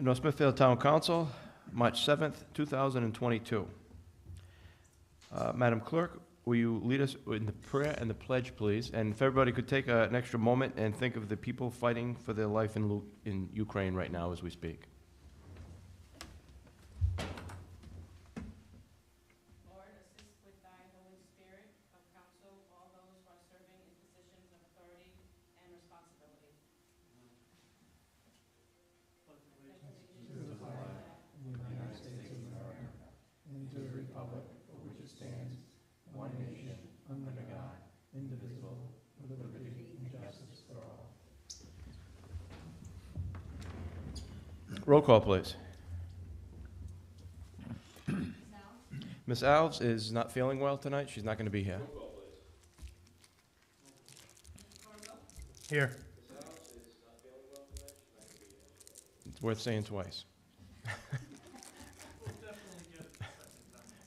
North Smithfield Town Council, March 7th, 2022. Madam Clerk, will you lead us in the prayer and the pledge, please? And if everybody could take an extra moment and think of the people fighting for their life in Ukraine right now as we speak. Lord, assist with thy Holy Spirit of counsel all those who are serving in positions of authority and responsibility. To the flag of the United States of America and to the republic for which it stands, one nation, under God, indivisible, with liberty and justice for all. Roll call, please. Ms. Alves is not feeling well tonight. She's not going to be here. Here. It's worth saying twice.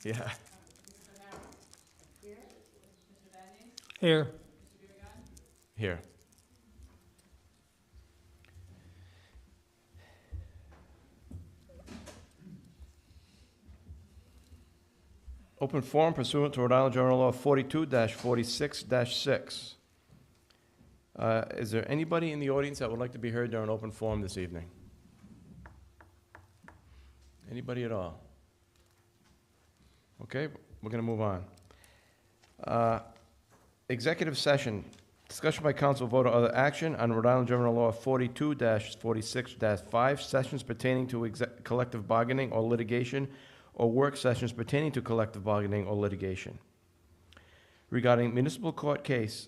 Yeah. Here. Here. Open forum pursuant to Rhode Island General Law 42-46-6. Is there anybody in the audience that would like to be heard during open forum this evening? Anybody at all? Okay, we're going to move on. Executive session. Discussion by council, vote or other action on Rhode Island General Law 42-46-5, sessions pertaining to collective bargaining or litigation, or work sessions pertaining to collective bargaining or litigation. Regarding municipal court case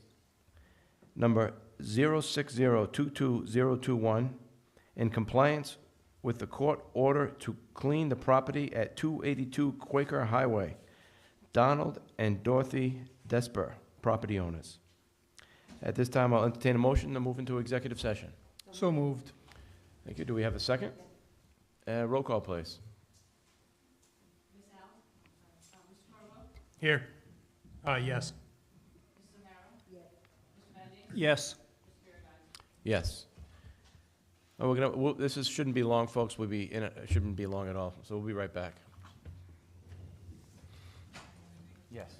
number 060-22021, in compliance with the court order to clean the property at 282 Quaker Highway, Donald and Dorothy Desper, property owners. At this time, I'll entertain a motion to move into executive session. So moved. Thank you. Do we have a second? Roll call, please. Here. Yes. Yes. Yes. Oh, this shouldn't be long, folks. It shouldn't be long at all. So we'll be right back. Yes.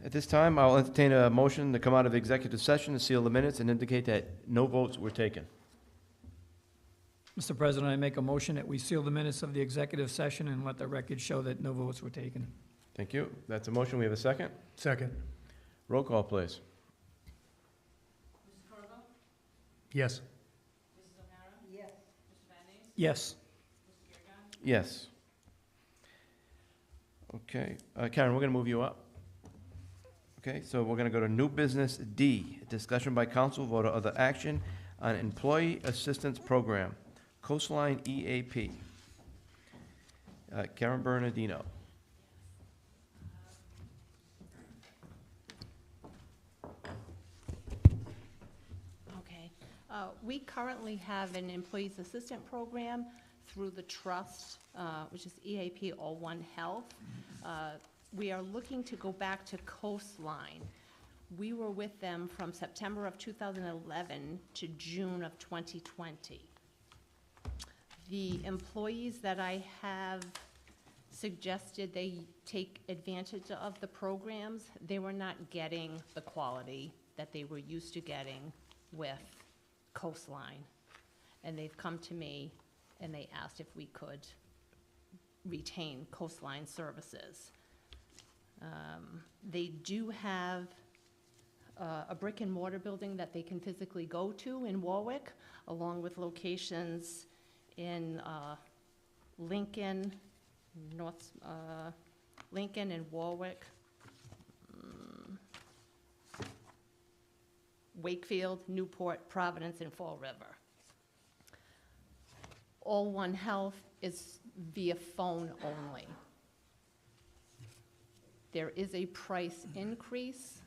At this time, I'll entertain a motion to come out of executive session to seal the minutes and indicate that no votes were taken. Mr. President, I make a motion that we seal the minutes of the executive session and let the record show that no votes were taken. Thank you. That's a motion. We have a second. Second. Roll call, please. Mr. Carvo? Yes. Mrs. O'Hara? Yes. Mr. Van Ness? Yes. Mr. Yerga? Yes. Okay, Karen, we're going to move you up. Okay, so we're going to go to new business D, discussion by council, vote or other action on employee assistance program, Coastline EAP. Karen Bernardino. Okay. We currently have an employees assistant program through the trust, which is EAP All One Health. We are looking to go back to Coastline. We were with them from September of 2011 to June of 2020. The employees that I have suggested they take advantage of the programs, they were not getting the quality that they were used to getting with Coastline. And they've come to me and they asked if we could retain Coastline services. They do have a brick and mortar building that they can physically go to in Warwick, along with locations in Lincoln, Lincoln and Warwick, Wakefield, Newport, Providence, and Fall River. All One Health is via phone only. There is a price increase,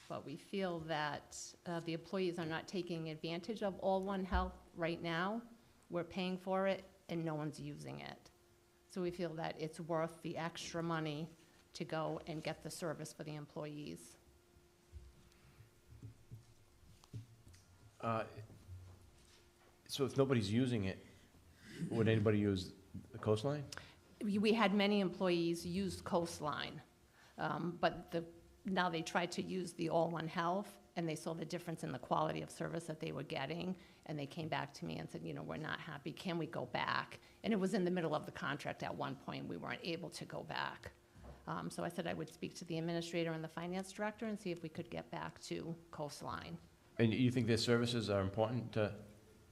but we feel that the employees are not taking advantage of All One Health right now. We're paying for it, and no one's using it. So we feel that it's worth the extra money to go and get the service for the employees. So if nobody's using it, would anybody use the Coastline? We had many employees use Coastline, but now they tried to use the All One Health, and they saw the difference in the quality of service that they were getting, and they came back to me and said, you know, we're not happy, can we go back? And it was in the middle of the contract at one point, we weren't able to go back. So I said I would speak to the administrator and the finance director and see if we could get back to Coastline. And you think their services are important to?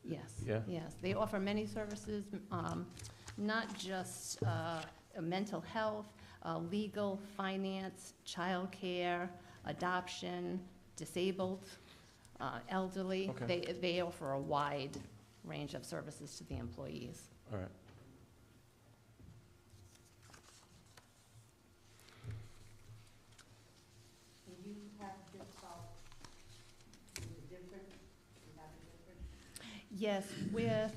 Yes. Yeah? Yes, they offer many services, not just mental health, legal, finance, childcare, adoption, disabled, elderly. Okay. They offer a wide range of services to the employees. All right. You have this out, is it different? You have it different? Yes, with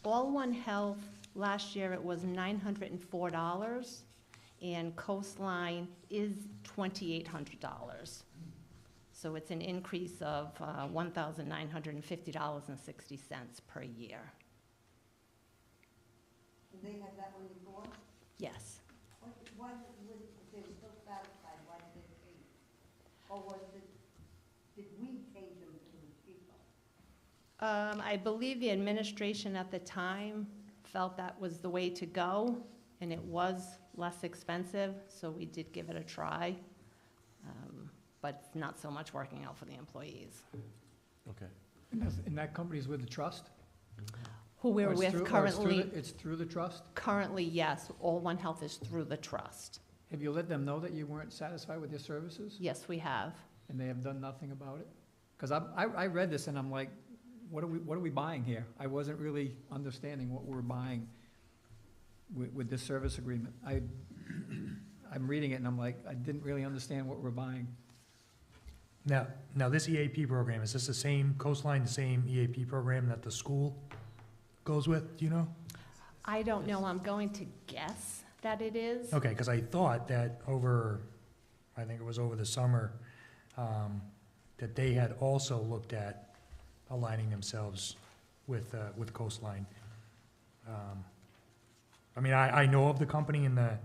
All One Health, last year it was $904, and Coastline is $2,800. So it's an increase of $1,950.60 per year. Did they have that one before? Yes. Why did if they were so satisfied, why did they change? Or was it, did we change them to the people? I believe the administration at the time felt that was the way to go, and it was less expensive, so we did give it a try. But it's not so much working out for the employees. Okay. And that company's with the trust? Who we're Or it's with through- or currently, It's through the trust? currently, yes, All One Health is through the trust. Have you let them know that you weren't satisfied with their services? Yes, we have. And they have done nothing about it? Because I read this and I'm like, what are we buying here? I wasn't really understanding what we're buying with this service agreement. I'm reading it and I'm like, I didn't really understand what we're buying. Now this EAP program, is this the same Coastline, the same EAP program that the school goes with, do you know? I don't know, I'm going to guess that it is. Okay, because I thought that I think it was over the summer, that they had also looked at aligning themselves with Coastline. I mean, I know of the company in the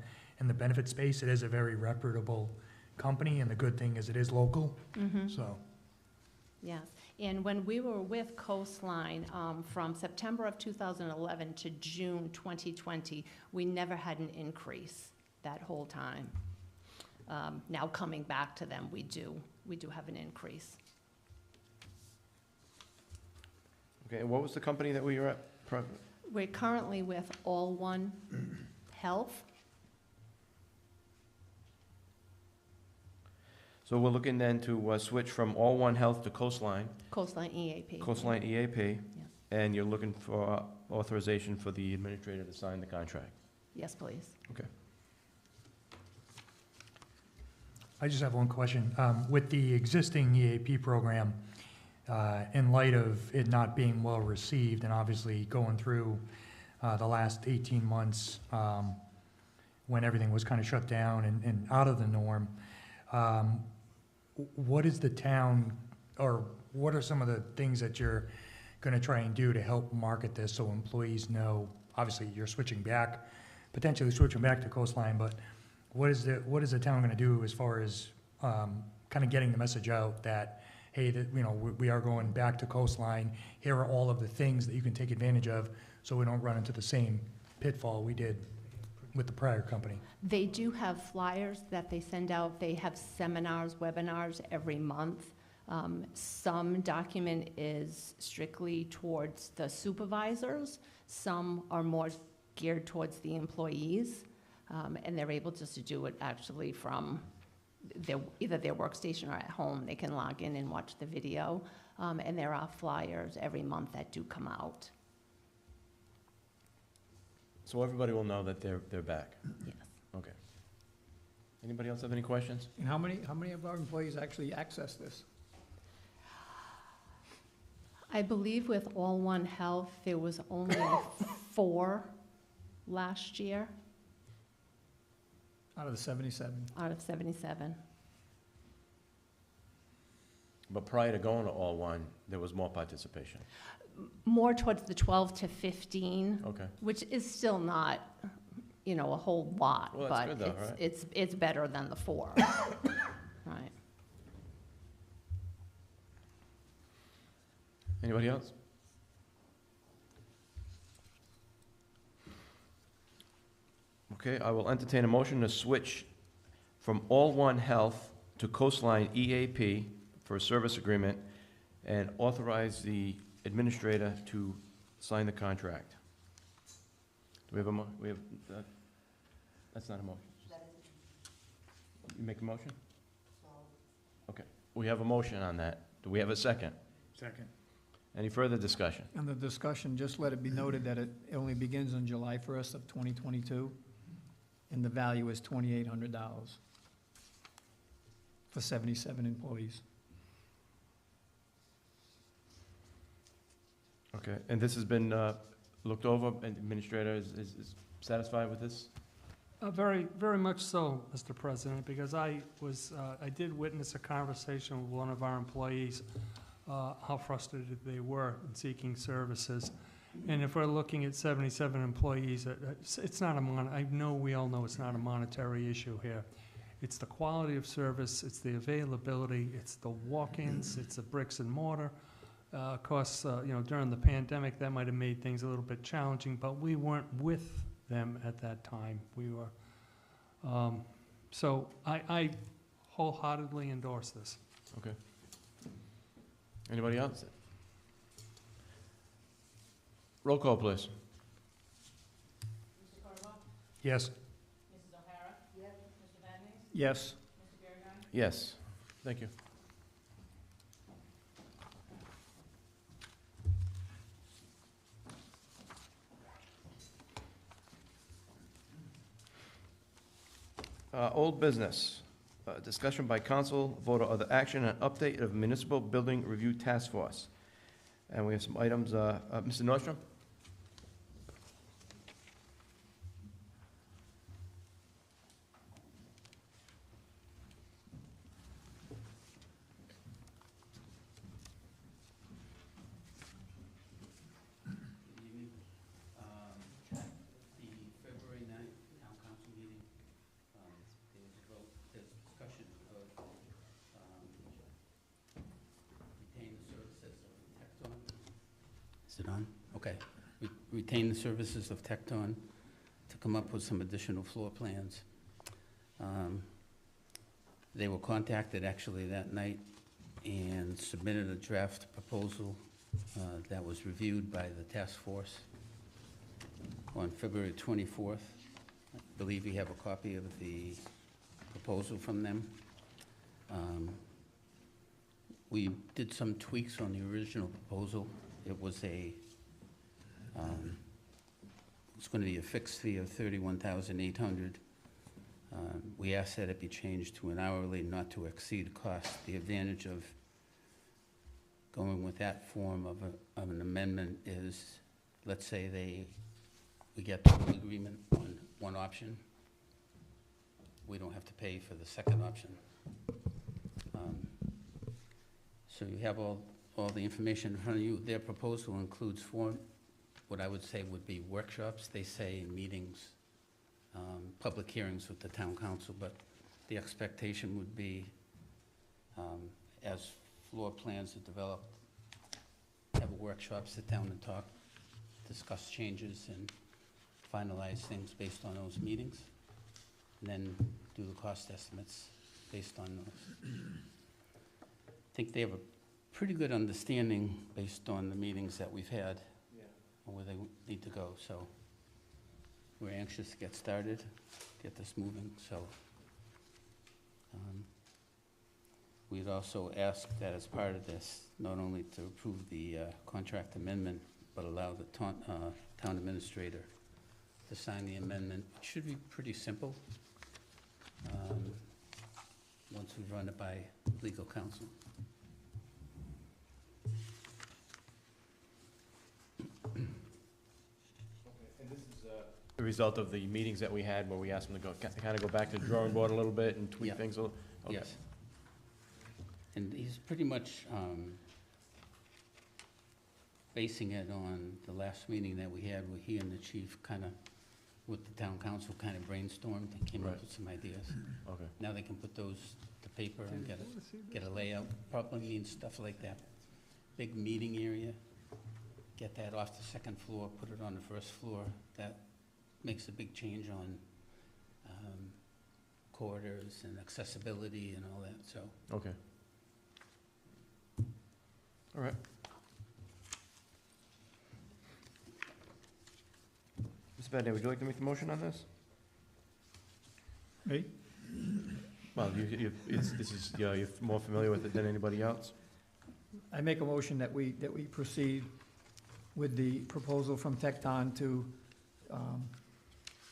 benefit space. It is a very reputable company, and the good thing is it is local, so. Yes, and when we were with Coastline, from September of 2011 to June 2020, we never had an increase that whole time. Now coming back to them, we do have an increase. Okay, and what was the company that we were at? We're currently with All One Health. So we're looking then to switch from All One Health to Coastline, Coastline EAP. Coastline EAP, and you're looking for authorization for the administrator to sign the contract. Yes, please. Okay. I just have one question. With the existing EAP program, in light of it not being well received and obviously going through the last 18 months when everything was kind of shut down and out of the norm, what is the town, or what are some of the things that you're going to try and do to help market this so employees know? Obviously, you're switching back, potentially switching back to Coastline, but what is the town going to do as far as kind of getting the message out that, hey, that, you know, we are going back to Coastline. Here are all of the things that you can take advantage of, so we don't run into the same pitfall we did with the prior company. They do have flyers that they send out. They have seminars, webinars every month. Some document is strictly towards the supervisors. Some are more geared towards the employees, and they're able just to do it actually from either their workstation or at home. They can log in and watch the video, and there are flyers every month that do come out. So everybody will know that they're back. Yes. Okay. Anybody else have any questions? And how many of our employees actually access this? I believe with All One Health, there was only 4 last year Out of the 77? out of 77. But prior to going to All One, there was more participation. More towards the 12 to 15, Okay. which is still not, you know, a whole lot, Well, that's but good though, right? it's better than the 4. Right. Anybody else? Okay, I will entertain a motion to switch from All One Health to Coastline EAP for a service agreement and authorize the administrator to sign the contract. Do we have that's not a motion. You make a motion? Okay, we have a motion on that. Do we have a second? Second. Any further discussion? And the discussion, just let it be noted that it only begins on July 1st of 2022, and the value is $2,800 for 77 employees. Okay, and this has been looked over, and the administrator is satisfied with this? Very, very much so, Mr. President, because I did witness a conversation with one of our employees, how frustrated they were in seeking services. And if we're looking at 77 employees, it's not I know we all know it's not a monetary issue here. It's the quality of service, it's the availability, it's the walk-ins, it's the bricks and mortar. Of course, during the pandemic, that might have made things a little bit challenging, but we weren't with them at that time. We were, so I wholeheartedly endorse this. Okay. Anybody else? Roll call, please. Mr. Cordova? Yes. Mrs. O'Hara? Yes. Mr. Van Ness? Yes. Mr. Biragad? Yes. Thank you. Old business, discussion by council, vote or other action, and update of municipal building review task force. And we have some items, Mr. Nordstrom? Good evening. The February 9th Town Council meeting, there was a vote, the discussion Is it on? Okay. Retain the services of Tecton to come up with some additional floor plans. They were contacted actually that night and submitted a draft proposal that was reviewed by the task force on February 24th. I believe you have a copy of the proposal from them. We did some tweaks on the original proposal. It was it's going to be a fixed fee of $31,800. We asked that it be changed to an hourly not to exceed cost. The advantage of going with that form of an amendment is, let's say we get the whole agreement on one option. We don't have to pay for the second option. So you have all the information in front of you. Their proposal includes what I would say would be workshops. They say meetings, public hearings with the town council, but the expectation would be, as floor plans are developed, have a workshop, sit down and talk, discuss changes and finalize things based on those meetings, and then do the cost estimates based on those. I think they have a pretty good understanding based on the meetings that we've had on where they need to go, so we're anxious to get started, get this moving, so we'd also ask that as part of this, not only to approve the contract amendment, but allow the town administrator to sign the amendment. It should be pretty simple once we run it by legal counsel. The result of the meetings that we had where we asked them to kind of go back to the drawing board a little bit and tweak Yeah. things a little? Okay. Yes. And he's pretty much basing it on the last meeting that we had where he and the chief kind of, with the town council, kind of brainstormed and came up Right. with some ideas. Okay. Now they can put those to paper and get a layout. Probably means stuff like that. Big meeting area, get that off the second floor, put it on the first floor. That makes a big change on corridors and accessibility and all that, so. Okay. All right. Mr. Badney, would you like to make the motion on this? Me? Well, you're more familiar with it than anybody else? I make a motion that we proceed with the proposal from Tecton to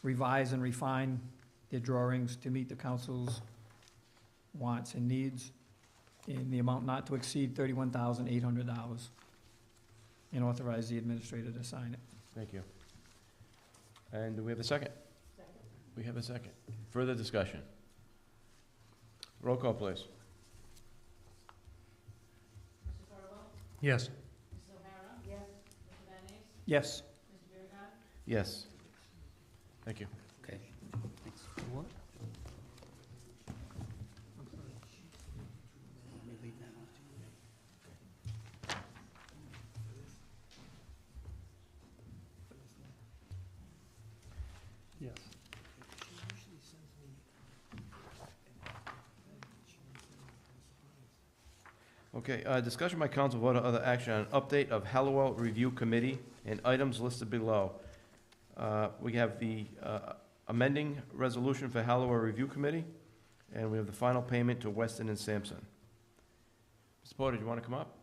revise and refine their drawings to meet the council's wants and needs in the amount not to exceed $31,800, and authorize the administrator to sign it. Thank you. And do we have a second? Second. We have a second. Further discussion? Roll call, please. Yes. Yes. Yes. Thank you. Okay, thanks. What? Let me leave that on. Yes. Okay, discussion by council vote or other action on update of Halliwell Review Committee and items listed below. We have the amending resolution for Halliwell Review Committee, and we have the final payment to Weston and Samson. Mr. Porter, do you want to come up?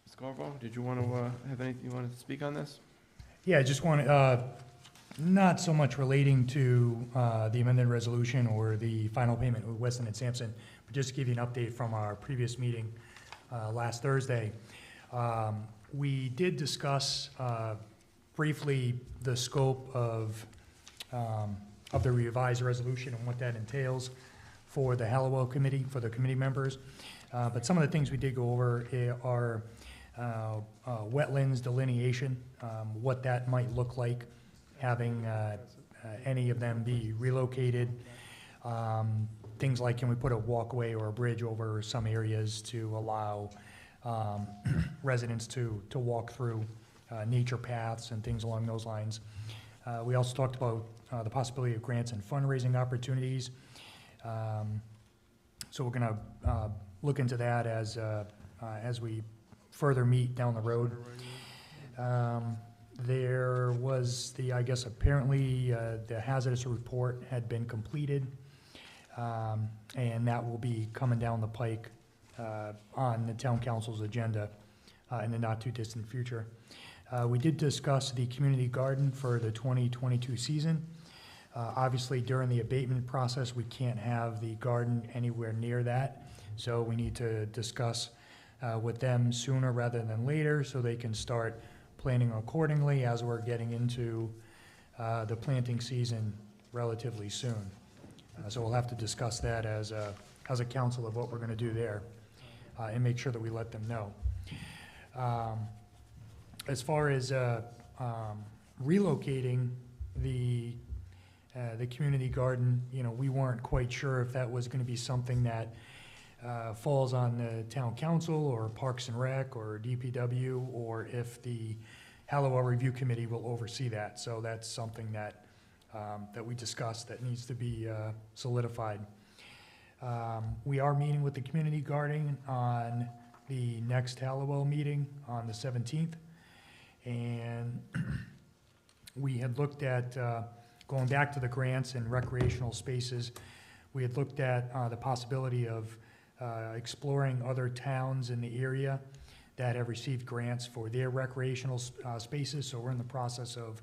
Ms. Corvo, did you want to have anything, you wanted to speak on this? Yeah, I just want, not so much relating to the amended resolution or the final payment with Weston and Sampson, but just to give you an update from our previous meeting last Thursday. We did discuss briefly the scope of the revised resolution and what that entails for the Halliwell Committee, for the committee members. But some of the things we did go over are wetlands delineation, what that might look like, having any of them be relocated. Things like, can we put a walkway or a bridge over some areas to allow residents to walk through nature paths and things along those lines. We also talked about the possibility of grants and fundraising opportunities. So we're going to look into that as we further meet down the road. There was I guess apparently the hazardous report had been completed, and that will be coming down the pike on the town council's agenda in the not-too-distant future. We did discuss the community garden for the 2022 season. Obviously, during the abatement process, we can't have the garden anywhere near that, so we need to discuss with them sooner rather than later so they can start planning accordingly as we're getting into the planting season relatively soon. So we'll have to discuss that as a council of what we're going to do there and make sure that we let them know. As far as relocating the community garden, we weren't quite sure if that was going to be something that falls on the town council or Parks and Rec or DPW, or if the Halliwell Review Committee will oversee that. So that's something that we discussed that needs to be solidified. We are meeting with the community garden on the next Halliwell meeting on the 17th. And we had looked at, going back to the grants and recreational spaces, we had looked at the possibility of exploring other towns in the area that have received grants for their recreational spaces. So we're in the process of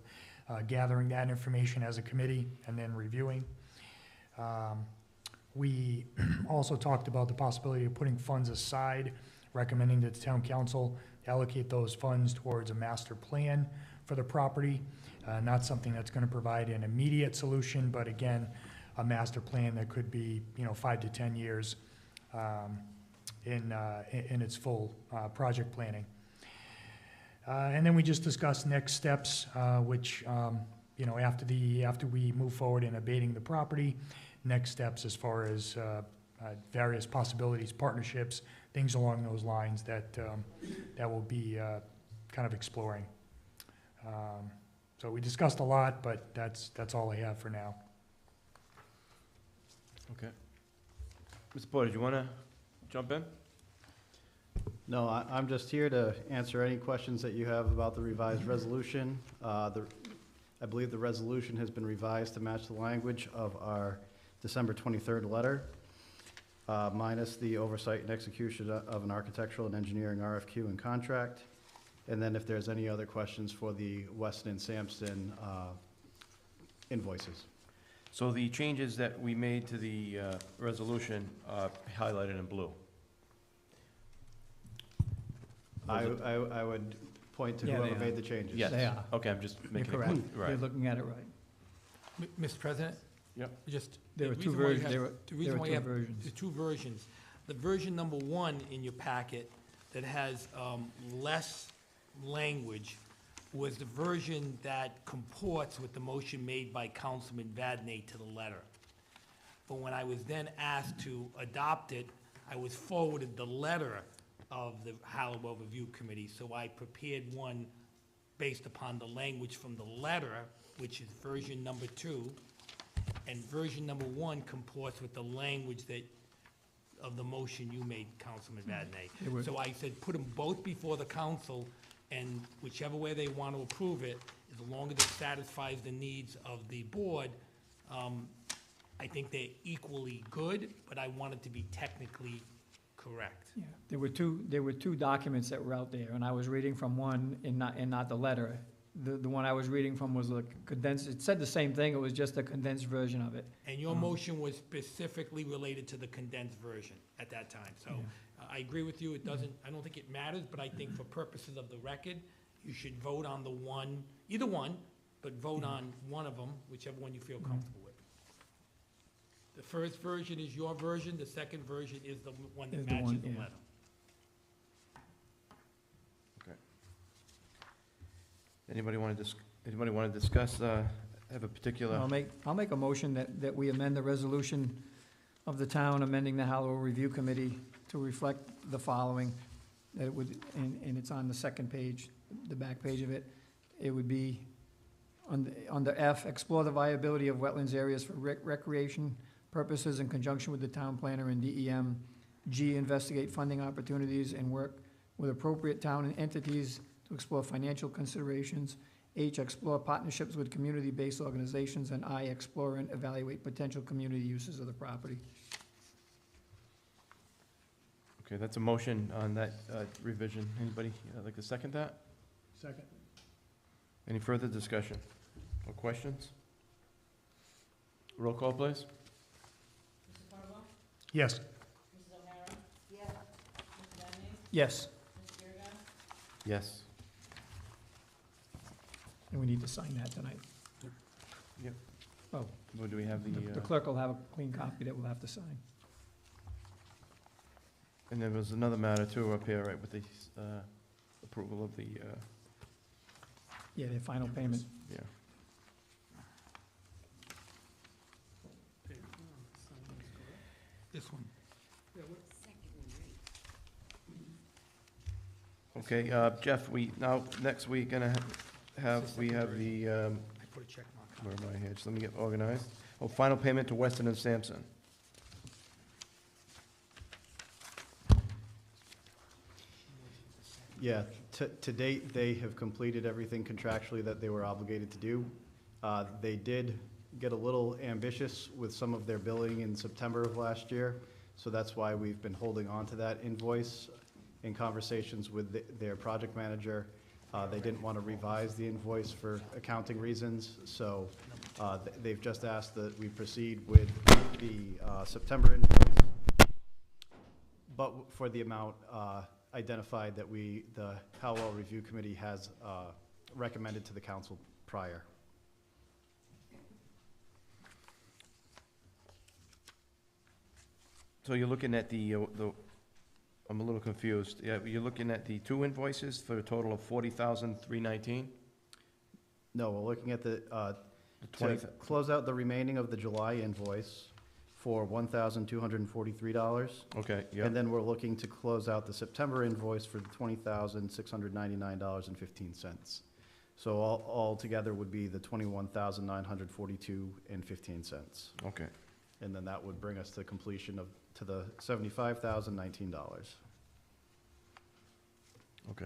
gathering that information as a committee and then reviewing. We also talked about the possibility of putting funds aside, recommending to the town council to allocate those funds towards a master plan for the property. Not something that's going to provide an immediate solution, but again, a master plan that could be 5 to 10 years in its full project planning. And then we just discussed next steps, which after we move forward in abating the property, next steps as far as various possibilities, partnerships, things along those lines that will be kind of exploring. So we discussed a lot, but that's all I have for now. Okay. Mr. Porter, do you want to jump in? No, I'm just here to answer any questions that you have about the revised resolution. I believe the resolution has been revised to match the language of our December 23rd letter, minus the oversight and execution of an architectural and engineering RFQ and contract. And then if there's any other questions for the Weston and Samson invoices. So the changes that we made to the resolution are highlighted in blue. I would point to Yeah, whoever they made are. the changes. Yes. They are. Okay, I'm just You're making it correct. clear. You're Right. looking at it right. Mr. President? Yep. Just, There the were two reason why you versions, have- there were the reason why you two have versions. the two versions, the version number 1 in your packet that has less language was the version that comports with the motion made by Councilman Vadney to the letter. But when I was then asked to adopt it, I was forwarded the letter of the Halliwell Review Committee, so I prepared one based upon the language from the letter, which is version number 2, and version number 1 comports with the language of the motion you made, Councilman Vadney. So I said, put them both before the council, and whichever way they want to approve it, as long as it satisfies the needs of the board, I think they're equally good, but I want it to be technically correct. Yeah, there were two documents that were out there, and I was reading from one and not the letter. The one I was reading from was a condensed, it said the same thing, it was just a condensed version of it. And your motion was specifically related to the condensed version at that time. So I agree with you, I don't think it matters, but I think for purposes of the record, you should vote on the one, either one, but vote on one of them, whichever one you feel comfortable with. The first version is your version, the second version is the one that Is the one, matches the yeah. letter. Anybody want to discuss, have a particular? I'll make a motion that we amend the resolution of the town amending the Halliwell Review Committee to reflect the following, that it would, and it's on the second page, the back page of it. It would be under F, explore the viability of wetlands areas for recreation purposes in conjunction with the town planner and DEM. G, investigate funding opportunities and work with appropriate town entities to explore financial considerations. H, explore partnerships with community-based organizations. And I, explore and evaluate potential community uses of the property. Okay, that's a motion on that revision. Anybody like to second that? Second. Any further discussion or questions? Roll call, please. Yes. Yes. Yes. Yes. And we need to sign that tonight. Yep. Oh, Well, do we have the clerk will have a clean copy that we'll have to sign. And there was another matter too up here, right, with the approval of the, Yeah, their final payment. yeah. This one. Okay, Jeff, next week we have the, I put a check mark. where am I here? Just let me get organized. Oh, final payment to Weston and Samson. Yeah, to date, they have completed everything contractually that they were obligated to do. They did get a little ambitious with some of their billing in September of last year, so that's why we've been holding on to that invoice. In conversations with their project manager, they didn't want to revise the invoice for accounting reasons, so they've just asked that we proceed with the September invoice, but for the amount identified that the Halliwell Review Committee has recommended to the council prior. So you're looking at the, I'm a little confused. Yeah, you're looking at the two invoices for a total of $40,319? No, we're looking at the, The to 20, close out the remaining of the July invoice for $1,243. okay, yeah, And then we're looking to close out the September invoice for $20,699.15. So all together would be the $21,942.15. okay. And then that would bring us to completion to the $75,019. Okay.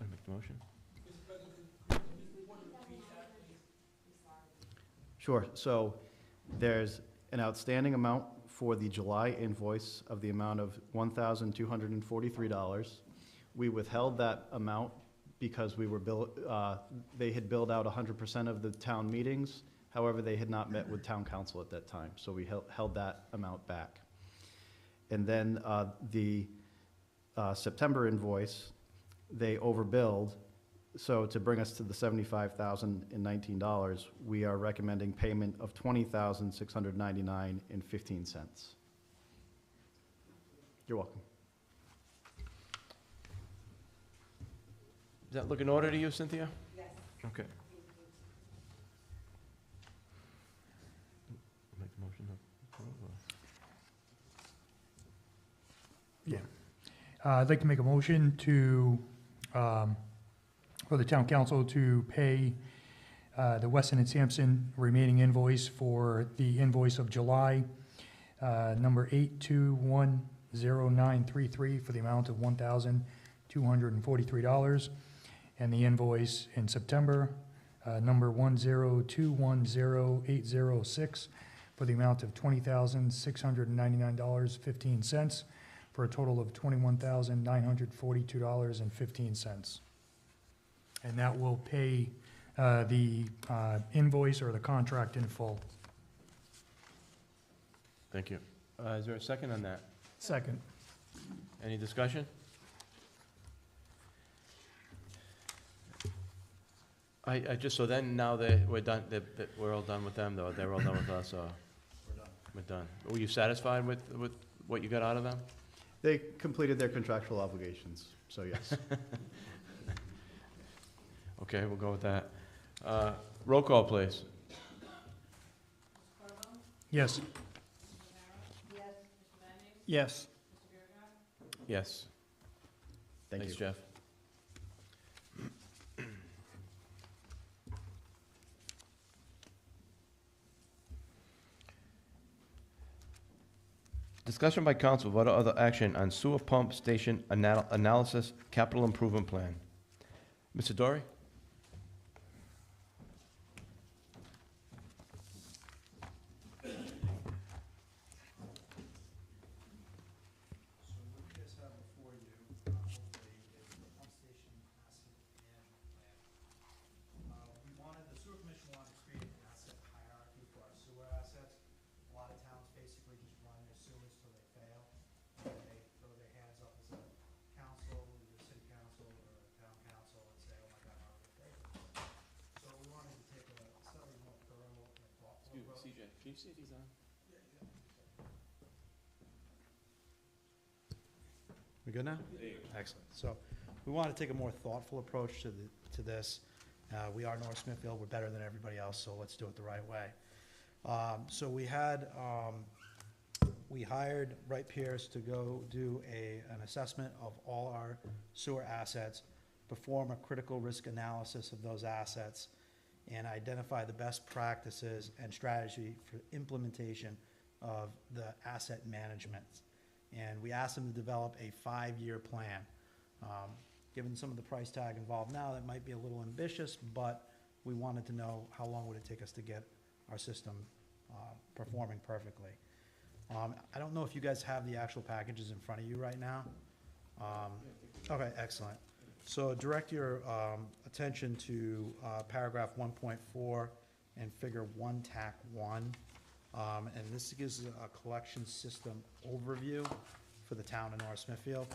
I make the motion? Sure, so there's an outstanding amount for the July invoice of the amount of $1,243. We withheld that amount because we were they had billed out 100% of the town meetings. However, they had not met with town council at that time, so we held that amount back. And then the September invoice, they overbilled. So to bring us to the $75,019, we are recommending payment of $20,699.15. You're welcome. Does that look in order to you, Cynthia? Yes. Okay. Make the motion to approve, or- I'd like to make a motion to, for the town council to pay the Weston and Sampson remaining invoice for the invoice of July, number 82100933 for the amount of $1,243, and the invoice in September, number 102100806 for the amount of $20,699.15 for a total of $21,942.15. And that will pay the invoice or the contract in full. Thank you. Is there a second on that? Second. Any discussion? I just, so then now that we're done, that we're all done with them, though, they're all done with us, or? We're done. We're done. Were you satisfied with what you got out of them? They completed their contractual obligations, so yes. Okay, we'll go with that. Roll call, please. Yes. Yes. Yes. Yes. Thank you. Thanks, Jeff. Discussion by council, vote or other action on sewer pump station analysis capital improvement plan. Mr. Dory? So what you guys have before you, hopefully, is the pump station asset management plan. We wanted, the sewer commission wanted to create an asset hierarchy for our sewer assets. A lot of towns basically just run their sewers till they fail, and they throw their hands up as a council, either city council or a town council, and say, oh my God, how are we pay for this? So we wanted to take a slightly more thorough and thoughtful approach. CJ, can you see if he's on? We good now? Excellent. So we want to take a more thoughtful approach to this. We are North Smithfield, we're better than everybody else, so let's do it the right way. So we hired Wright Pierce to go do an assessment of all our sewer assets, perform a critical risk analysis of those assets, and identify the best practices and strategy for implementation of the asset management. And we asked them to develop a 5-year plan. Given some of the price tag involved now, that might be a little ambitious, but we wanted to know how long would it take us to get our system performing perfectly. I don't know if you guys have the actual packages in front of you right now. Okay, excellent. So direct your attention to paragraph 1.4 and figure 1, TAC 1. And this gives a collection system overview for the town of North Smithfield.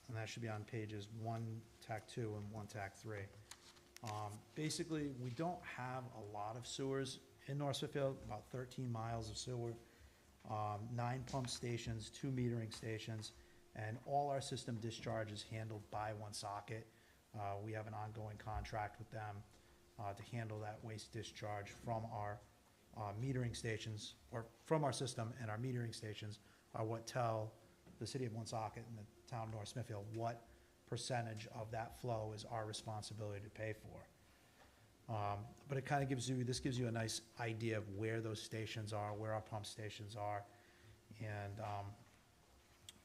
And that should be on pages 1, TAC 2, and 1, TAC 3. Basically, we don't have a lot of sewers in North Smithfield, about 13 miles of sewer, 9 pump stations, 2 metering stations, and all our system discharge is handled by Woonsocket. We have an ongoing contract with them to handle that waste discharge from our metering stations, or from our system, and our metering stations are what tell the city of Woonsocket and the town of North Smithfield what percentage of that flow is our responsibility to pay for. But it kind of gives you a nice idea of where those stations are, where our pump stations are, and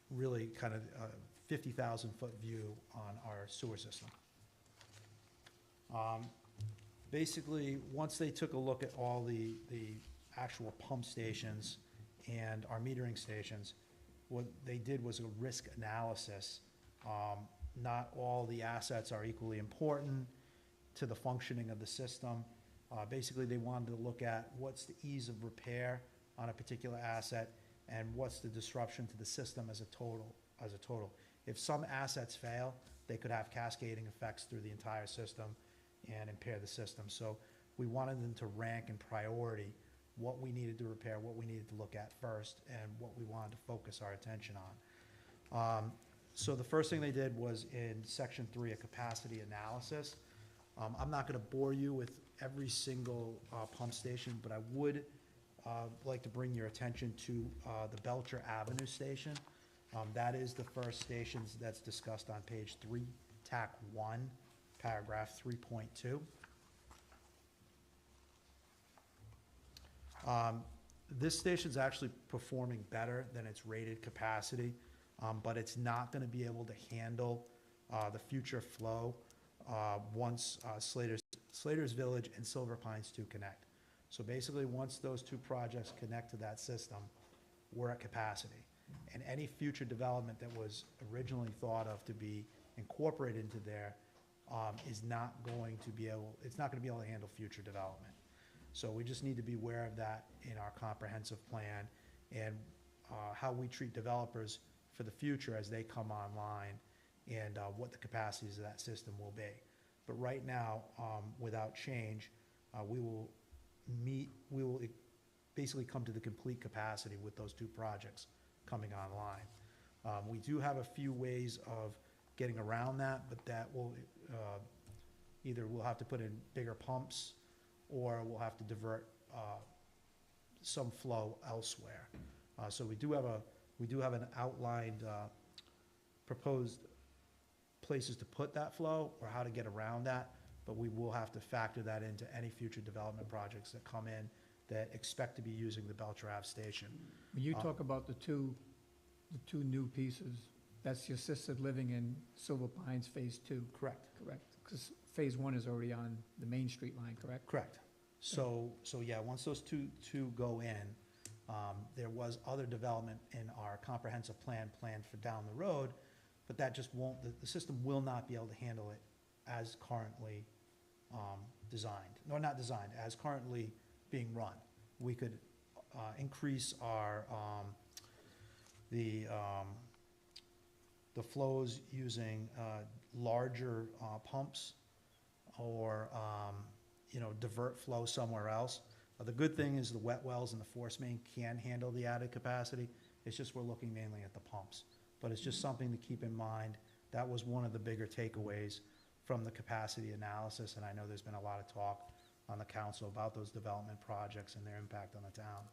really kind of a 50,000-foot view on our sewer system. Basically, once they took a look at all the actual pump stations and our metering stations, what they did was a risk analysis. Not all the assets are equally important to the functioning of the system. Basically, they wanted to look at what's the ease of repair on a particular asset and what's the disruption to the system as a total. If some assets fail, they could have cascading effects through the entire system and impair the system. So we wanted them to rank in priority what we needed to repair, what we needed to look at first, and what we wanted to focus our attention on. So the first thing they did was in section 3, a capacity analysis. I'm not gonna bore you with every single pump station, but I would like to bring your attention to the Belcher Avenue station. That is the first station that's discussed on page 3, TAC 1. Paragraph 3.2. This station's actually performing better than its rated capacity, but it's not going to be able to handle the future flow once Slater's Village and Silver Pines 2 connect. So basically, once those 2 projects connect to that system, we're at capacity. And any future development that was originally thought of to be incorporated into there is not going to be able to handle future development. So we just need to be aware of that in our comprehensive plan and how we treat developers for the future as they come online and what the capacities of that system will be. But right now, without change, we will basically come to the complete capacity with those 2 projects coming online. We do have a few ways of getting around that, but that will either we'll have to put in bigger pumps or we'll have to divert some flow elsewhere. So we do have an outlined proposed places to put that flow or how to get around that, but we will have to factor that into any future development projects that come in that expect to be using the Belcher Ave station. When you talk about the two new pieces, that's the assisted living in Silver Pines Phase 2, Correct. correct? Because Phase 1 is already on the Main Street line, correct? Correct. So yeah, once those two go in, there was other development in our comprehensive plan planned for down the road, but that just won't, the system will not be able to handle it as currently designed, no, not designed, as currently being run. We could increase our, the flows using larger pumps or, divert flow somewhere else. The good thing is the wet wells and the force main can handle the added capacity. It's just we're looking mainly at the pumps. But it's just something to keep in mind. That was one of the bigger takeaways from the capacity analysis, and I know there's been a lot of talk on the council about those development projects and their impact on the town.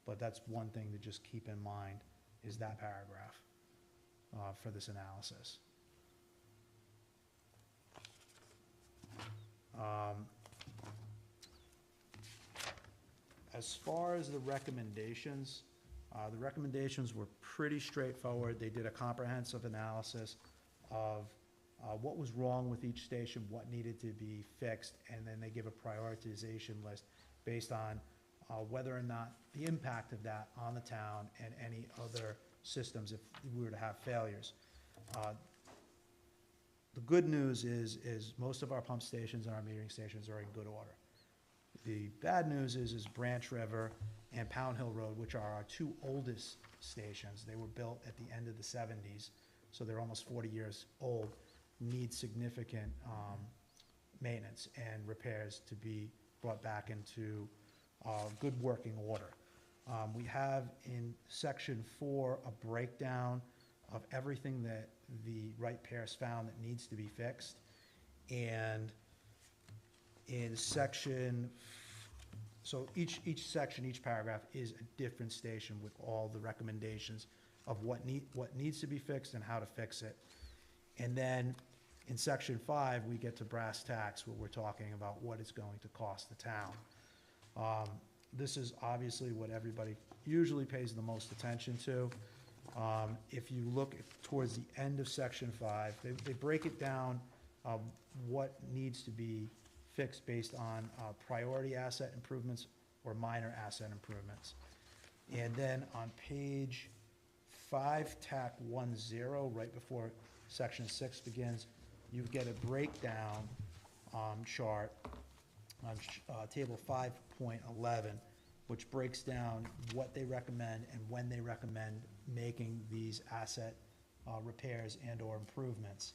But that's one thing to just keep in mind, is that paragraph for this analysis. As far as the recommendations were pretty straightforward. They did a comprehensive analysis of what was wrong with each station, what needed to be fixed, and then they give a prioritization list based on whether or not the impact of that on the town and any other systems if we were to have failures. The good news is most of our pump stations and our metering stations are in good order. The bad news is Branch River and Pound Hill Road, which are our two oldest stations. They were built at the end of the 70s, so they're almost 40 years old, need significant maintenance and repairs to be brought back into good working order. We have in section 4 a breakdown of everything that the ratepayers found that needs to be fixed. And in section, so each section, each paragraph is a different station with all the recommendations of what needs to be fixed and how to fix it. And then in section 5, we get to brass tacks, where we're talking about what it's going to cost the town. This is obviously what everybody usually pays the most attention to. If you look towards the end of section 5, they break it down what needs to be fixed based on priority asset improvements or minor asset improvements. And then on page 5, tac 10, right before section 6 begins, you get a breakdown chart on table 5.11, which breaks down what they recommend and when they recommend making these asset repairs and or improvements.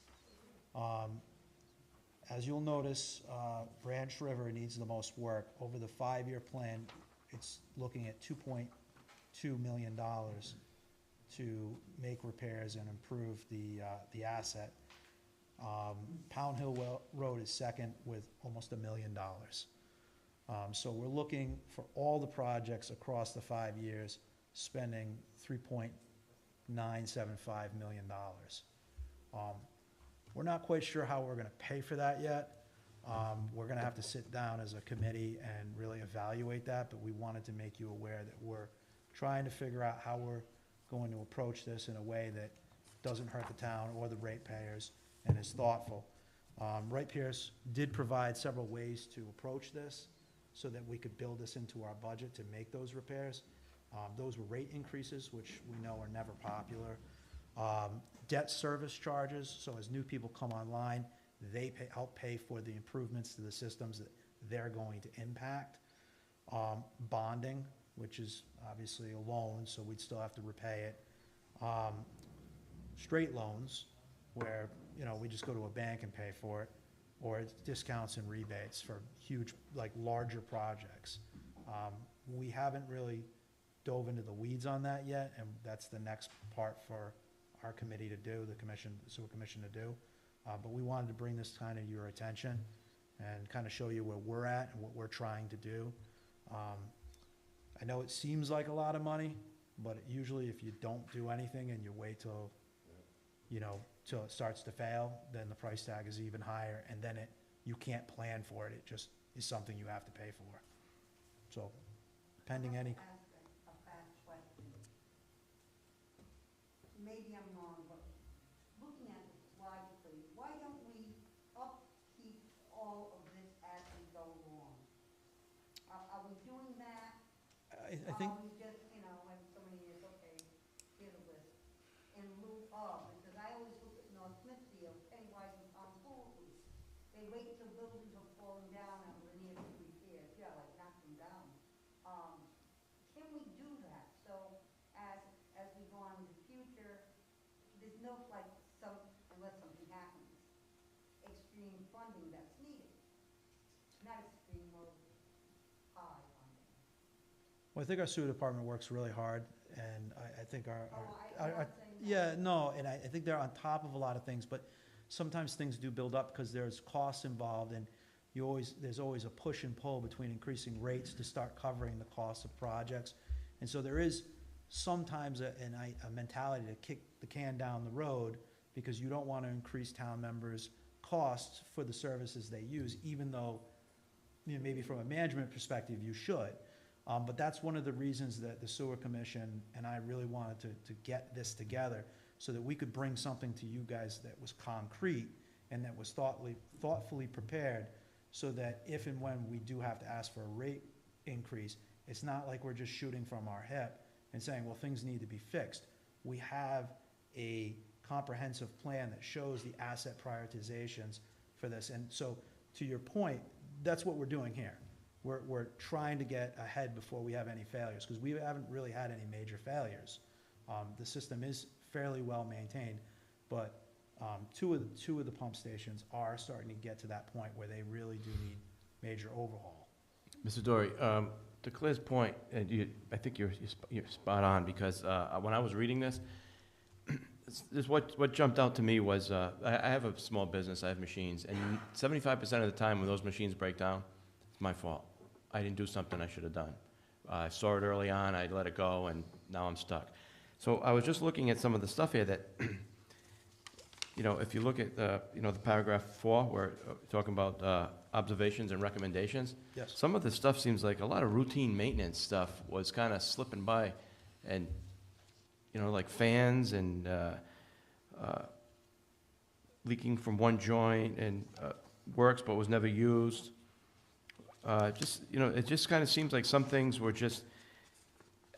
As you'll notice, Branch River needs the most work. Over the 5-year plan, it's looking at $2.2 million to make repairs and improve the asset. Pound Hill Road is second with almost $1 million. So we're looking for all the projects across the 5 years, spending $3.975 million. We're not quite sure how we're gonna pay for that yet. We're gonna have to sit down as a committee and really evaluate that, but we wanted to make you aware that we're trying to figure out how we're going to approach this in a way that doesn't hurt the town or the ratepayers and is thoughtful. Ratepayers did provide several ways to approach this so that we could build this into our budget to make those repairs. Those were rate increases, which we know are never popular. Debt service charges, so as new people come online, they help pay for the improvements to the systems that they're going to impact. Bonding, which is obviously a loan, so we'd still have to repay it. Straight loans, where we just go to a bank and pay for it, or it's discounts and rebates for huge, like larger projects. We haven't really dove into the weeds on that yet, and that's the next part for our committee to do, the sewer commission to do. But we wanted to bring this kind of your attention and kind of show you where we're at and what we're trying to do. I know it seems like a lot of money, but usually if you don't do anything and you wait till you know, till it starts to fail, then the price tag is even higher, and then you can't plan for it, it just is something you have to pay for. So, pending any, Ask a fast question. Maybe I'm wrong, but looking at this logically, why don't we upkeep all of this as we go along? Are we doing that? I think, Or are we just, you know, like so many years, okay, here's a list, in lieu of, because I always look at North Smithfield, Pennywise and Tom Fool's. They wait until buildings are falling down and we're near to repairs, yeah, like knock them down. Can we do that? So as we go on in the future, there's no, like, unless something happens, extreme funding that's needed. Not extreme or high funding. well, I think our sewer department works really hard, and I think I'm not saying that. yeah, no, and I think they're on top of a lot of things, but sometimes things do build up because there's costs involved, and there's always a push and pull between increasing rates to start covering the costs of projects. And so there is sometimes a mentality to kick the can down the road because you don't want to increase town members' costs for the services they use, even though, you know, maybe from a management perspective, you should. But that's one of the reasons that the sewer commission and I really wanted to get this together, so that we could bring something to you guys that was concrete and that was thoughtfully prepared, so that if and when we do have to ask for a rate increase, it's not like we're just shooting from our hip and saying, well, things need to be fixed. We have a comprehensive plan that shows the asset prioritizations for this. And so, to your point, that's what we're doing here. We're trying to get ahead before we have any failures, because we haven't really had any major failures. The system is fairly well maintained, but two of the pump stations are starting to get to that point where they really do need major overhaul. Mr. Dory, to Claire's point, and I think you're spot on, because when I was reading this, what jumped out to me was, I have a small business, I have machines, and 75% of the time when those machines break down, it's my fault. I didn't do something I should have done. I saw it early on, I let it go, and now I'm stuck. So I was just looking at some of the stuff here that, you know, if you look at the paragraph 4, where talking about observations and recommendations, Yes. some of the stuff seems like a lot of routine maintenance stuff was kind of slipping by, and, you know, like fans and leaking from one joint and works but was never used. Just, you know, it just kind of seems like some things were just,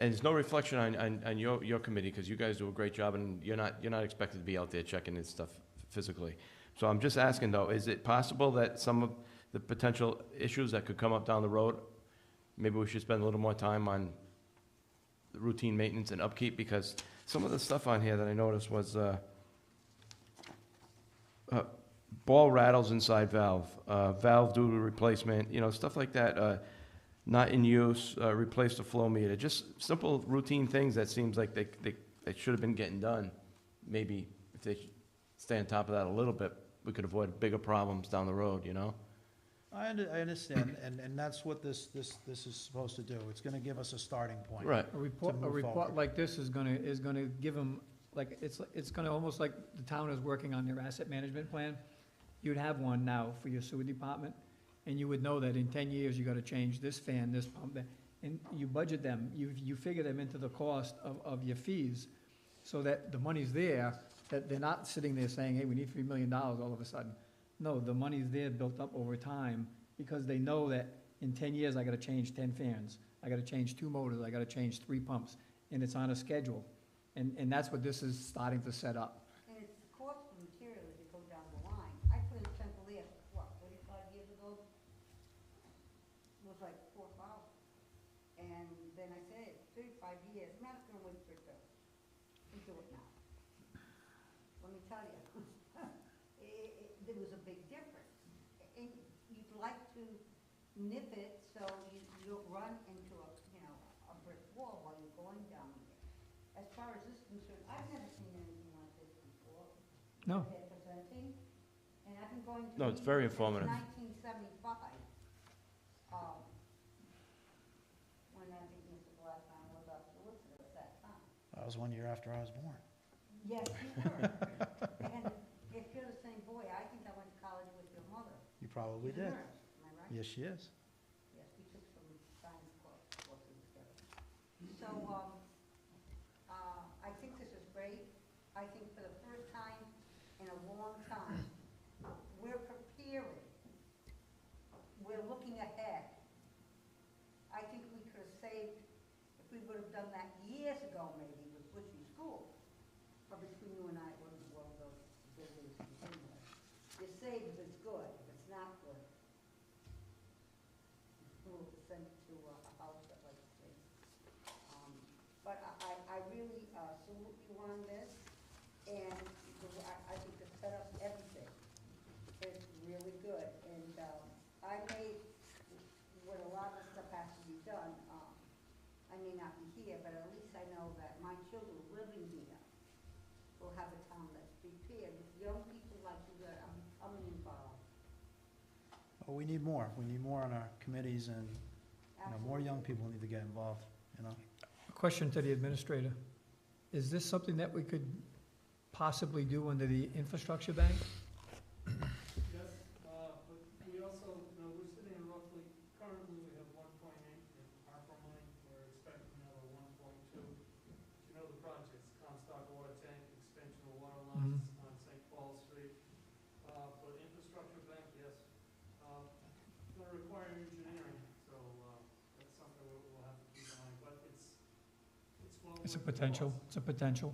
and there's no reflection on your committee, because you guys do a great job, and you're not expected to be out there checking this stuff physically. So I'm just asking, though, is it possible that some of the potential issues that could come up down the road, maybe we should spend a little more time on the routine maintenance and upkeep? Because some of the stuff on here that I noticed was ball rattles inside valve, valve due to replacement, you know, stuff like that. Not in use, replace the flow meter, just simple routine things that seems like they should have been getting done. Maybe if they stay on top of that a little bit, we could avoid bigger problems down the road, you know? I understand, and that's what this is supposed to do. It's gonna give us a starting point. Right. A report move forward. like this is gonna give them, like, it's gonna almost like the town is working on their asset management plan. You'd have one now for your sewer department, and you would know that in 10 years, you gotta change this fan, this pump, and you budget them, you figure them into the cost of your fees, so that the money's there, that they're not sitting there saying, hey, we need $3 million all of a sudden. No, the money's there built up over time, because they know that in 10 years, I gotta change 10 fans, I gotta change 2 motors, I gotta change 3 pumps, and it's on a schedule. And that's what this is starting to set up. And it's the cost of material as you go down the line. I put in central air, what, 35 years ago? It was like 4,000. And then I said, 35 years, I'm not gonna wait for it to, we do it now. Let me tell you, there was a big difference. And you'd like to nip it so you don't run into a brick wall while you're going down there. As far as this is concerned, I've never seen anything like this before. No. They're presenting, and I've been going to. No, it's very meetings since informative. 1975. When I think Mr. Blackman was our solicitor at that time. That was 1 year after I was born. Yes, you were. And if you're the same boy, I think I went to college with your mother. You probably She's a did. nurse, am I right? Yes, she is. Yes, we took some science courses together. So, I think this is great. I think for the first time in a long time, we're preparing. We're looking ahead. I think we could have saved, if we would have done that years ago maybe with Bushy School. But between you and I, it wasn't one of those buildings to begin with. You save if it's good. If it's not good, we'll send it to a house that likes to sing. But I really salute you on this, and I think the setup, everything is really good. And I made, when a lot of stuff has to be done, I may not be here, but at least I know that my children living here will have a town that's prepared with young people like you that are becoming involved. Well, we need more. We need more on our committees, and, more young Absolutely. people need to get involved, Question to the administrator. Is this something that we could possibly do under the infrastructure bank? Yes, but we also, we're sitting at roughly, currently we have 1.8 in ARPA money, we're expecting another 1.2. You know the projects, Comstock Water Tank, expansion of water lines on St. Paul Street. For the infrastructure bank, yes, it's gonna require engineering, so, that's something we'll have to keep in mind, but it's well It's a worth the potential, cost. it's a potential.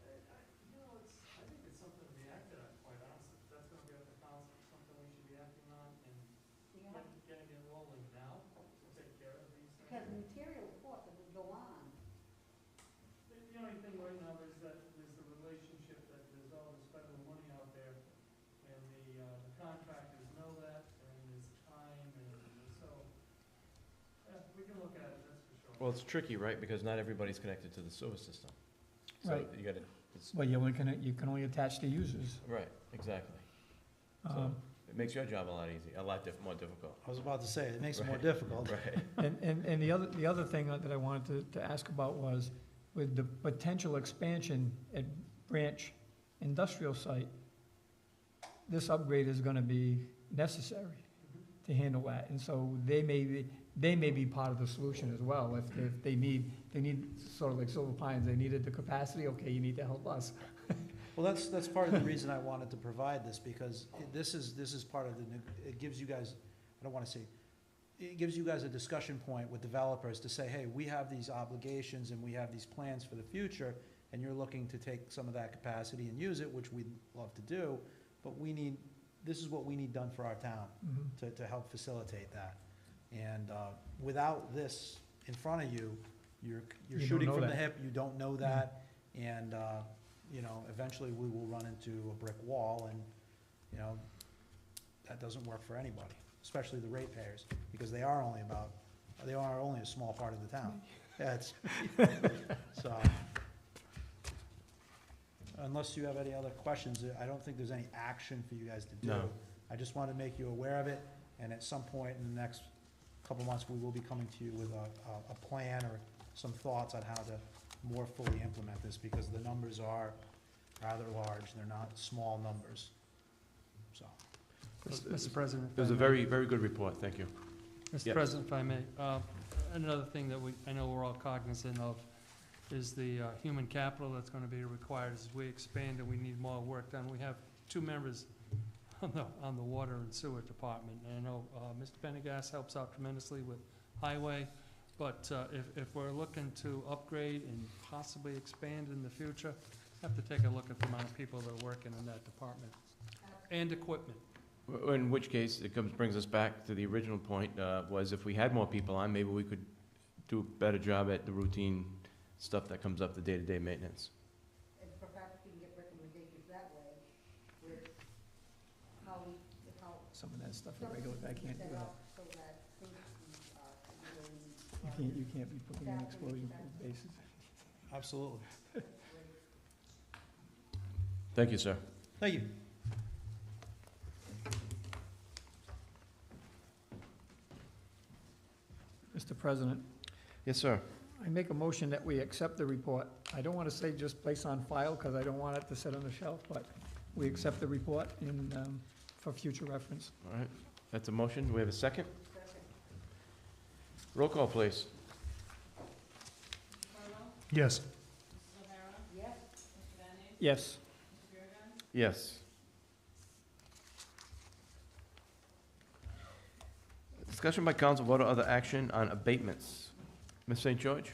I think it's something to be acted on, quite honestly. That's gonna be up to council, something we should be acting on and Yeah, getting it rolling now to take care of these because things. material costs would go on. The only thing right now is that there's the relationship that there's all this federal money out there and the contractors know that and there's time and so, yeah, we can look at it, that's for sure. Well, it's tricky, right, because not everybody's connected to the sewer system. So Right. you gotta, it's, Well, you can only attach the users. right, exactly. So Um, it makes your job a lot easier, a lot more difficult. I was about to say, it makes it more Right. difficult. Right. And the other thing that I wanted to ask about was, with the potential expansion at Branch Industrial Site, this upgrade is gonna be necessary to handle that, and so they may be part of the solution as well, if they need, sort of like Silver Pines, they needed the capacity, okay, you need to help us. Well, that's part of the reason I wanted to provide this, because this is part of it gives you guys, I don't wanna say, it gives you guys a discussion point with developers to say, hey, we have these obligations and we have these plans for the future, and you're looking to take some of that capacity and use it, which we'd love to do, but this is what we need done for our town to help facilitate that. And without this in front of you, you're You don't shooting know from the that. hip, you don't know that, and, eventually we will run into a brick wall, and, that doesn't work for anybody, especially the ratepayers, because they are only a small part of the town. Yeah, it's, so, unless you have any other questions, I don't think there's any action for you guys to do. No. I just want to make you aware of it, and at some point in the next couple months, we will be coming to you with a plan or some thoughts on how to more fully implement this, because the numbers are rather large, they're not small numbers, so. Mr. President. if It was I a may. very, very good report, thank you. Mr. Yes. President, if I may, another thing that I know we're all cognizant of is the human capital that's going to be required as we expand and we need more work done. We have 2 members on the water and sewer department, and I know Mr. Pendergast helps out tremendously with highway, but if we're looking to upgrade and possibly expand in the future, have to take a look at the amount of people that are working in that department and equipment. In which case, brings us back to the original point, was if we had more people on, maybe we could do a better job at the routine stuff that comes up, the day-to-day maintenance. And perhaps we can get recommendations that way with how Some of that stuff irregular, I can't do set that. up so that things can, You can't be putting in explosion-proof bases. Absolutely. Thank you, sir. Thank you. Mr. President, Yes, sir. I make a motion that we accept the report I don't want to say just place on file, because I don't want it to sit on the shelf, but we accept the report and, for future reference. All right, that's a motion. Do we have a second? Roll call, please. Yes. Yes. Yes. Discussion by council, vote or other action on abatements. Ms. St. George?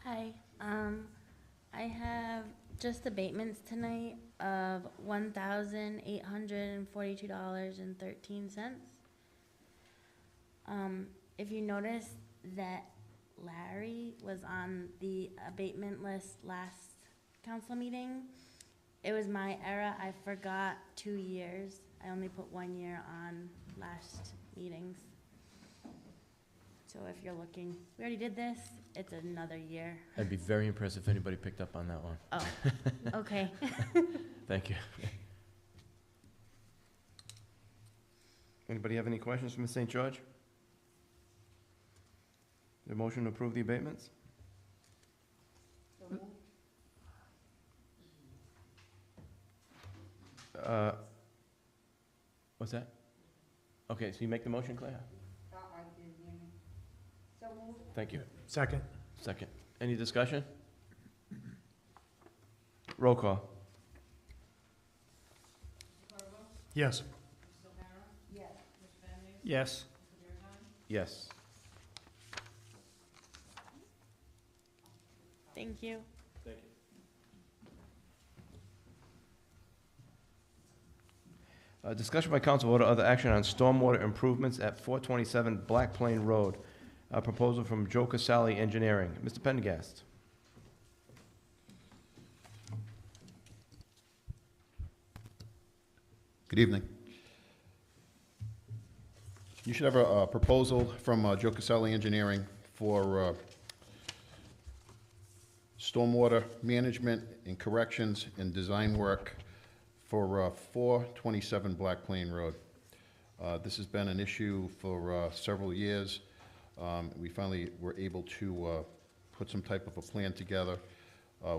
Hi, I have just abatements tonight of $1,842.13. If you notice that Larry was on the abatement list last council meeting, it was my error. I forgot 2 years. I only put 1 year on last meetings. So if you're looking, we already did this, it's another year. I'd be very impressed if anybody picked up on that one. Oh, okay. Thank you. Anybody have any questions for Ms. St. George? The motion to approve the abatements? What's that? Okay, so you make the motion, Claire? I didn't hear me. So moved. Thank you. Second. Second. Any discussion? Roll call. Yes. Yes. Yes. Yes. Thank you. Thank you. Discussion by council, vote or other action on stormwater improvements at 427 Black Plain Road. A proposal from Joe Casale Engineering. Mr. Pendergast. Good evening. You should have a proposal from Joe Casale Engineering for stormwater management and corrections and design work for 427 Black Plain Road. This has been an issue for several years. We finally were able to put some type of a plan together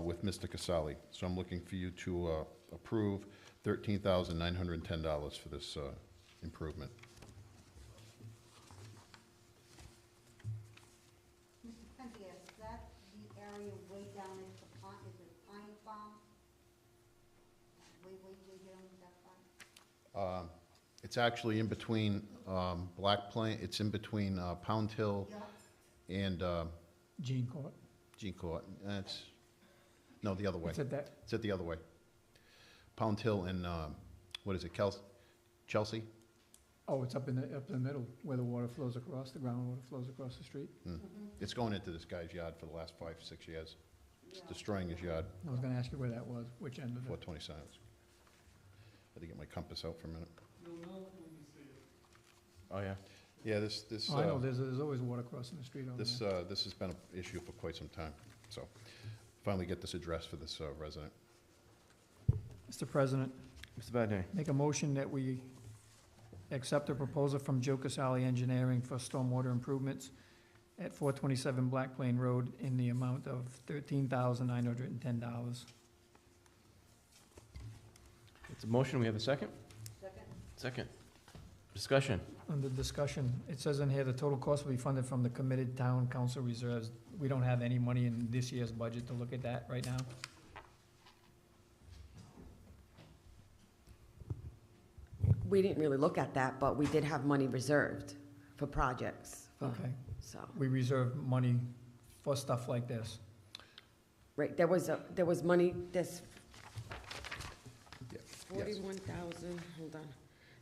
with Mr. Casale. So I'm looking for you to approve $13,910 for this improvement. Mr. Pendergast, is that the area way down at the pond, is it Pine Farm? Way down that part? It's actually in between Black Plain, it's in between Pound Hill Yeah. and Jean Court. Jean Court. It's, no, the other way. It's at that, It's at the other way. Pound Hill and, what is it, Chelsea? oh, it's up in the middle, where the water flows across, the groundwater flows across the street. It's going into this guy's yard for the last 5, 6 years. It's destroying his yard, I was gonna ask you where that was, which end of it. 427. Had to get my compass out for a minute. Oh, yeah. Yeah, this, Oh, I know, there's always water crossing the street over this, there. this has been an issue for quite some time. So finally get this addressed for this resident. Mr. President, Mr. Badney. make a motion that we accept a proposal from Joe Casale Engineering for stormwater improvements at 427 Black Plain Road in the amount of $13,910. It's a motion. We have a second? Second? Second. Discussion. Under discussion, it says in here, the total cost will be funded from the committed town council reserves. We don't have any money in this year's budget to look at that right now. We didn't really look at that, but we did have money reserved for projects, Okay. so. We reserve money for stuff like this. Right, there was money, this Yes. 41,000, hold on.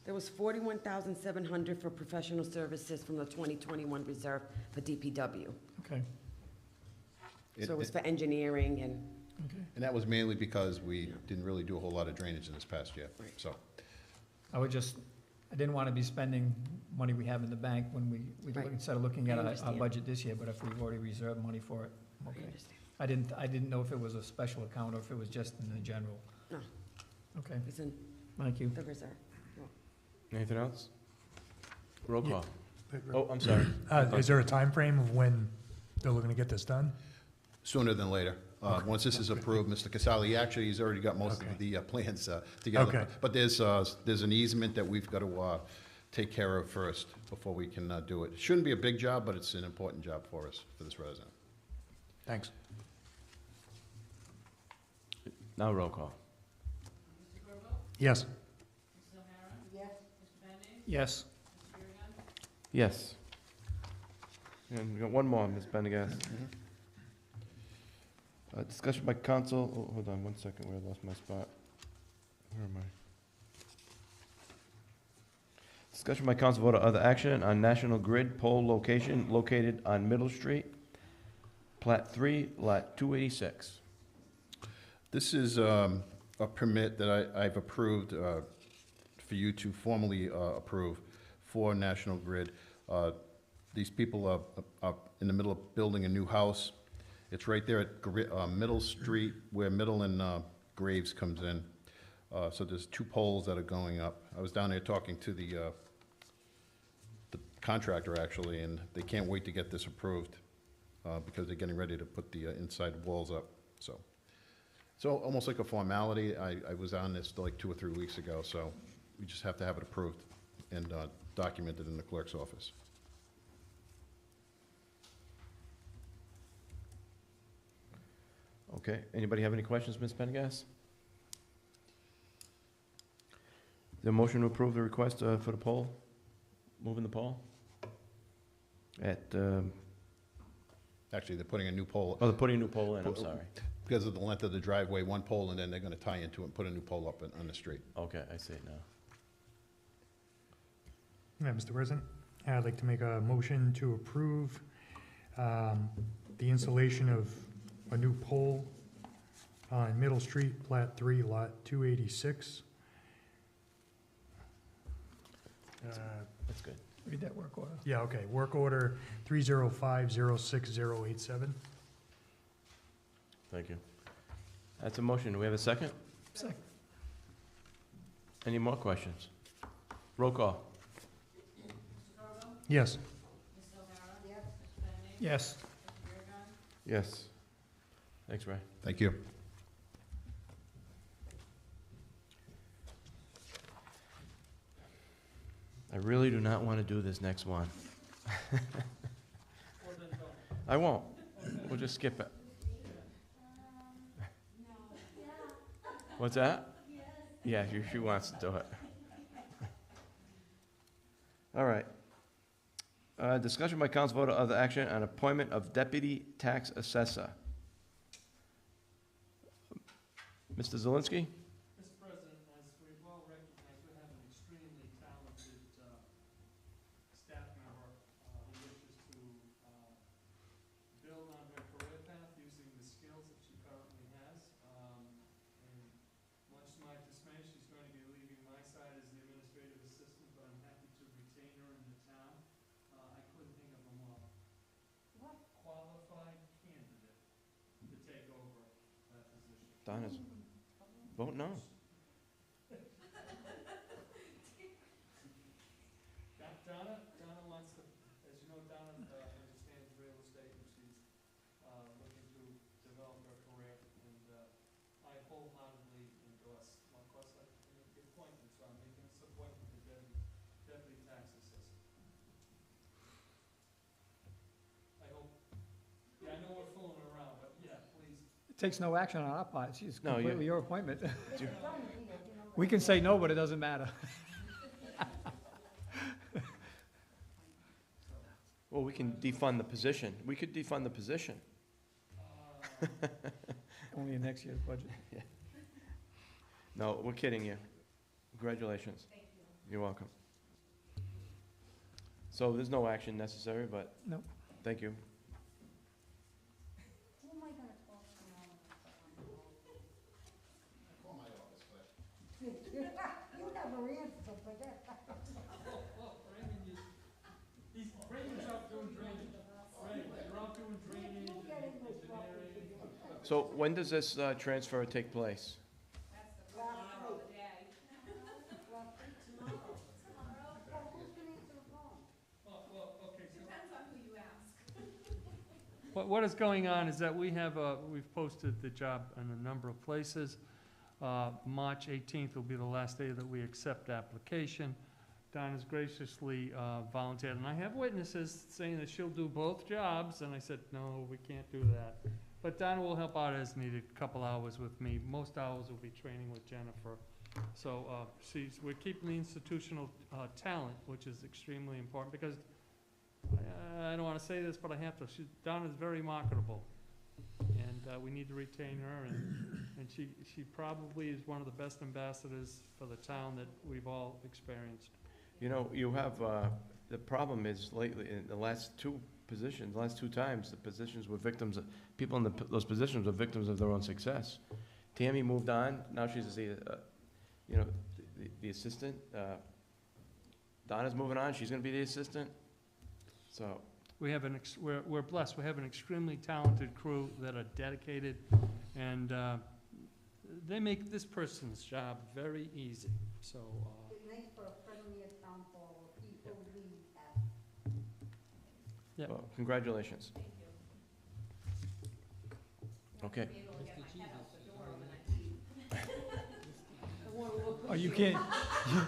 There was 41,700 for professional services from the 2021 reserve for DPW. Okay, So it was for engineering and, okay. And that was mainly because we didn't really do a whole lot of drainage in this past year, Right. so. I didn't want to be spending money we have in the bank when we Right. instead of looking at I our understand. budget this year, but if we've already reserved money for it, I okay. understand. I didn't know if it was a special account or if it was just in the general. No. Okay, It's in thank you. the reserve. Anything else? Roll Yeah. call. Oh, I'm sorry. Is there a time frame of when they're looking to get this done? Sooner than later. Once this is approved, Mr. Casali, actually, he's already got most of the plans together. Okay. But there's an easement that we've got to take care of first before we can do it. It shouldn't be a big job, but it's an important job for us, for this resident. Thanks. Now roll call. Yes. Yes. Yes. And we got one more, Ms. Pendergast. Discussion by council, oh, hold on one second, where I lost my spot. Where am I? Discussion by council vote of other action on National Grid pole location located on Middle Street, Plat 3, Lot 286. This is a permit that I've approved for you to formally approve for National Grid. These people are in the middle of building a new house. It's right there at Middle Street where Middle and Graves comes in. So there's 2 poles that are going up. I was down there talking to the contractor actually, and they can't wait to get this approved because they're getting ready to put the inside walls up. So almost like a formality. I was on this like 2 or 3 weeks ago, so we just have to have it approved and documented in the clerk's office. Okay, anybody have any questions, Ms. Pendergast? The motion to approve the request for the pole, moving the pole? At, Actually, they're putting a new pole, they're putting a new pole in, I'm sorry. because of the length of the driveway, 1 pole, and then they're gonna tie into it and put a new pole up on the street. Okay, I see it now. Yeah, Mr. President, I'd like to make a motion to approve the installation of a new pole on Middle Street, Plat 3, Lot 286. That's good. Read that work order. Yeah, okay, work order 305060087. Thank you. That's a motion. Do we have a second? Second. Any more questions? Roll call. Yes. Yes. Yes. Thanks, Ray. Thank you. I really do not want to do this next one. I won't. We'll just skip it. What's that? Yeah, she wants to do it. All right. Discussion by council vote of other action on appointment of deputy tax assessor. Mr. Zelinski? Mr. President, as we well recognize, we have an extremely talented staff member who wishes to build on her career path using the skills that she currently has. And much to my dismay, she's going to be leaving my side as the administrative assistant, but I'm happy to retain her in the town. I couldn't think of a more qualified candidate to take over that position. Donna's, vote no. Donna wants to, as you know, Donna understands real estate, and she's looking to develop her career, and I wholeheartedly endorse the appointment, so I'm making this appointment to deputy tax assessor. I hope, yeah, I know we're fooling around, but yeah, please. It takes no action on our part. It's No, completely your appointment. It's done, Peter, you know. We can say no, but it doesn't matter. Well, we can defund the position. We could defund the position. Only in next year's budget. No, we're kidding you. Congratulations. Thank you. You're welcome. So there's no action necessary, but. Nope. Thank you. Who am I gonna talk to now? You never answer, but that. Raymond's out doing drainage. Ray, you're out doing drainage and engineering. So when does this transfer take place? What is going on is that we've posted the job in a number of places. March 18th will be the last day that we accept application. Don has graciously volunteered, and I have witnesses saying that she'll do both jobs, and I said, no, we can't do that. But Donna will help out as needed, a couple hours with me. Most hours will be training with Jennifer. So we're keeping the institutional talent, which is extremely important, because I don't want to say this, but I have to. Donna's very marketable, and we need to retain her, and she probably is one of the best ambassadors for the town that we've all experienced. You know, you have, the problem is lately, in the last two times, the positions were victims, people in those positions were victims of their own success. Tammy moved on, now she's the assistant. Donna's moving on, she's gonna be the assistant, so. We're blessed, we have an extremely talented crew that are dedicated, and they make this person's job very easy, so. It's nice for a friendlier town hall where people leave happy. Yeah. Well, congratulations. Okay. Oh, you can't,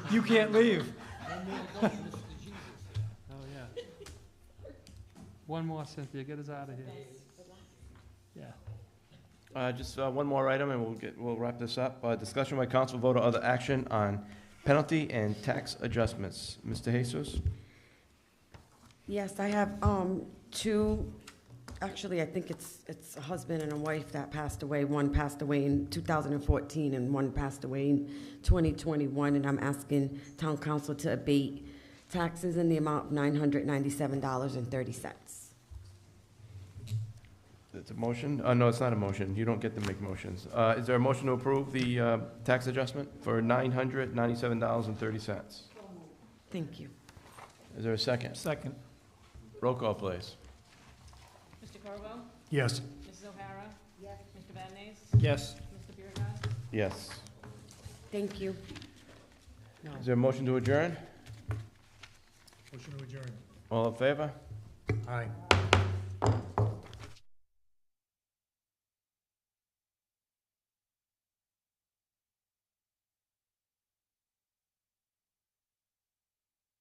you can't leave. Oh, yeah. One more, Cynthia, get us out of here. Yeah. Just one more item, and we'll wrap this up. Discussion by council vote or other action on penalty and tax adjustments. Mr. Jesus? Yes, I have two, actually, I think it's a husband and a wife that passed away. One passed away in 2014 and one passed away in 2021, and I'm asking town council to abate taxes in the amount of $997.30. It's a motion? No, it's not a motion. You don't get to make motions. Is there a motion to approve the tax adjustment for $997.30? Thank you. Is there a second? Second. Roll call, please. Mr. Corvo? Yes. Mrs. O'Hara? Yes. Mr. Badnaes? Yes. Mr. Biragad? Yes. Thank you. Is there a motion to adjourn? Motion to adjourn. All in favor? Aye.